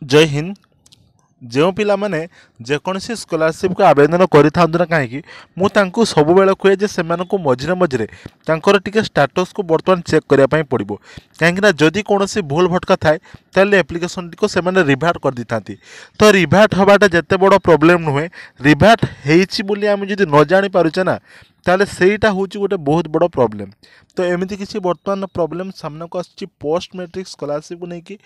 जय हिंद। जो पिला माने जेकोसी स्कॉलरशिप को आवेदन करें ना कहीं मुझे सबुबले कहे से मझिरे मझिरे टिके स्टाटस को बर्तमान चेक करने पड़ो कहीं जदि कौन भूल भटका थाए ताल एप्लिकेशन टी से रिभाट कर दी था। तो रिभाट हवाटा जिते बड़ प्रोब्लेम नुहे रिभाट होम जब न जापारे ना ताले सेटा हूँ गोटे बहुत बड़ प्रोब्लेम। तो एमती किसी बर्तमान प्रोब्लेम सामना को आसुच्ची पोस्ट मैट्रिक स्कॉलरशिप को लेकिन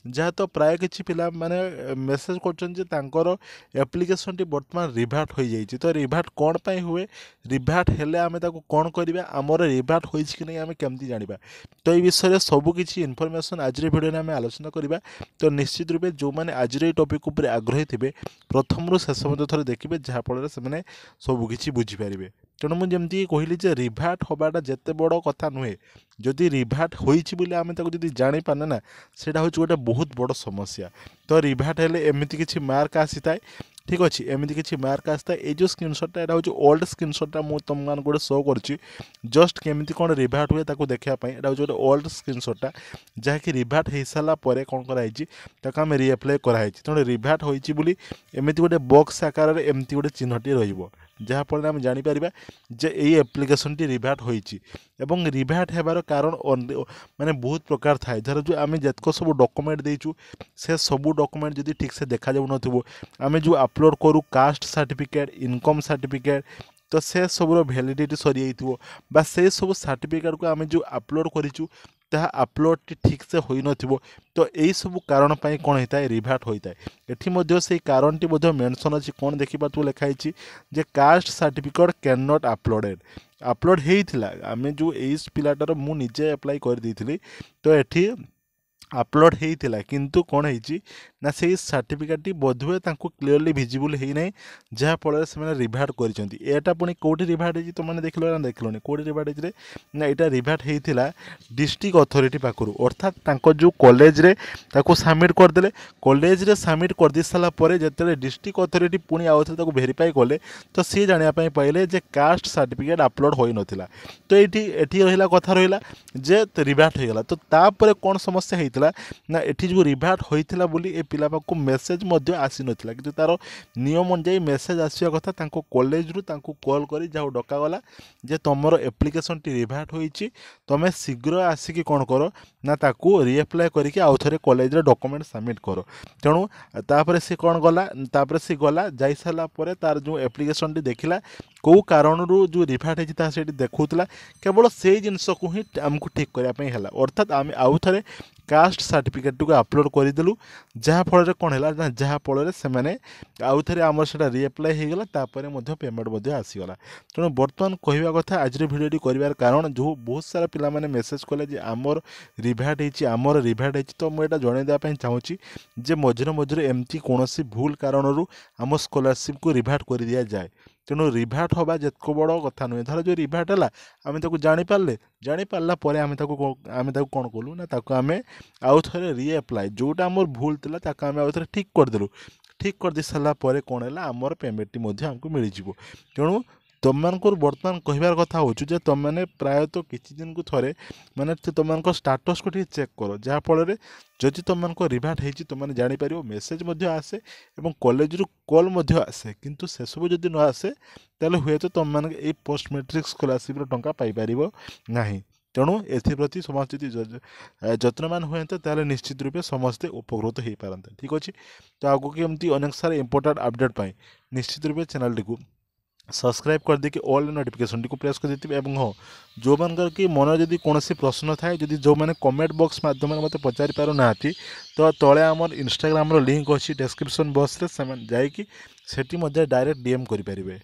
जहाँ तो प्राय किसी पिला माने मेसेज कर एप्लिकेशन टी बर्तमान रिभाट हो जाइए। तो रिभाट कौन पाई हुए रिभाट हेले आमे ताको कौन करबा आमर रिभाट होई कि नहीं आमे केमती जानिबा। तो ये विषय सब किसी इनफॉरमेशन आज वीडियो में आम आलोचना करबा। तो निश्चित रूपे जो मैंने आज टॉपिक उपर आग्रही थे प्रथम शेष मध्य थोड़े देखिए जहाँफल से सबकि बुझीपारे। तेणु मुझे कहली रिभाट हवाटा जिते बड़ कथा नुहे जदि रिभाट होती आम जापारे ना से गोटे बहुत बड़ समस्या। तो रिभाट हेले एमती किसी मार्क आसी थाए ठीक अच्छे एमती किसी मार्क आसी था। ये जो स्क्रीनशॉटा यहाँ हूँ ओल्ड स्क्रीनशॉटा मुझे तुम मान गोटे शो कर जस्ट केमी कौन रिभाट हुए देखापी यहाँ हूँ गोटे ओल्ड स्क्रीनशॉटा जहाँकि रिभाट हो सारापर कौन कराई आम रिअप्लाई कराई। तेणु रिभाट होती एमती गोटे बॉक्स आकार में एमती गोटे चिन्हटी रहाफल आम जापर जे यही एप्लिकेशन टी रिभाट होती एवं रिभाट होबार कारण माने बहुत प्रकार थाए। धर जो आम जितक सब डॉक्यूमेंट देचु से सबू डॉक्यूमेंट जदि ठीक से देखा जाऊ नथिबो आम जो अपलोड करूँ कास्ट सर्टिफिकेट इनकम सर्टिफिकेट तो से सबूर भैलीडिटी सरी जाइथिबो बा से सब सर्टिफिकेट को आम जो अपलोड करूँ ताहा अपलोड ठीक से होई नथिबो। तो यही सब कारण पाई कौन होता है रिभाट होता है। एठी से कारण टी मेंशन अच्छी कौन देखा लिखाई जे caste certificate can not upload होता आम जो एज पिलाटार मु निजे अप्लाई कर दी। तो ये अपलोड होता किंतु कौन ना से सर्टिफिकेट बोधहुए क्लीयरली विजिबल होना जहाँफल से रिभाट कर पुणी कौटी रिभाट हो तुमने देख लो ना देखल कौटी रिभाट होते ना यहाँ रिभाट होता डिस्ट्रिक्ट अथॉरिटी पाखु अर्थात जो कॉलेज रे सबमिट करदे कॉलेज रे सबमिट कर दी सारापर जो डिस्ट्रिक्ट अथॉरिटी पुणी आउ थे वेरीफाई कले तो सी जानापी पाइले जे कास्ट सर्टिफिकेट अपलोड हो नाला। तो ये रहा कथा रहा जे रिभाट होगा। तो तापर कौन समस्या होता ना ये जो रिभाट होता बोली ए पिला पाखु मेसेज आसी नाला कि तार नियम अनुଯାयी मेसेज आसवा कथा कॉलेज रु कॉल कर जहाँ डकागला जे तुम एप्लिकेशन टी रिभाट होती तुम शीघ्र आसिक कौन कर ना ताकू रिअप्लाई करके आउ थे कॉलेज रे डॉक्यूमेंट सबमिट कर। तेणु तापर सी कौन गला तापर सी गला जाई सारा पर तार जो एप्लिकेशन टी देखला कौ कारण जो रिभाट होता से देखुला केवल से जिनस को ही आमको ठीक करने अर्थात आम आउ थे कास्ट सर्टिफिकेट को अपलोड करदेलु जहाँफल कौन है जहाँफल से आउ थे आम से रिअप्लाई होगला तापर पेमेंट आसीगला। तेणु बर्तमान कहवा कथा आज भिडियो करार कारण जो बहुत सारा पिला माने मेसेज कले आमर रिभाट आमर रिभाट होती। तो मुझे जन देवाई चाहूँगी जे मझिरे मझिरे एमती कौन भूल कारण आम स्कॉलरशिप को रिभाट कर दि जाए। तेणु रिभाट हवा जितक बड़ कथा नुहे धर जो रिभाट है आम जापारे जापारापर आम कौन कलु ना आम आउ थे रिअप्लाई जोटा आम भूल था आम आउ थे ठीक करदेलु ठीक कर दी सारापर कौन है आमर पेमेंट आमको मिल जाव। तेणु तुम बर्तमान कहबार कथा हो तुमने प्रायतः किसी दिन को थे माने तुम स्टाटस को चेक कर जहाँफल जदि तुम रिभाट होती तुमने जापर मेसेज आसे और कॉलेज रु कॉल आसे किंतु से सब जदि न आसे ताले हुए तो तुम मैंने पोस्ट मैट्रिक स्कॉलरशिप टंका पाइपर ना। तेणु एप्रति समस्त जत्नवान हुए तो निश्चित रूपे समस्ते उपकृत हो पारते। ठीक अच्छे। तो आगे एमती अनेक सारा इंपोर्टेंट अपडेट पाई निश्चित रूपे चैनल टी सब्सक्राइब कर देखिए ऑल नोटिफिकेशन टी प्रेस कर देते। और जो मान कि मन जदि कौन प्रश्न थाए जदि जो मैंने कमेंट बॉक्स माध्यम मत पचारि पार ना तो तले आमर इंस्टाग्राम लिंक अच्छी डिस्क्रिप्शन बॉक्स रे जाकि सेठी डायरेक्ट डीएम करें।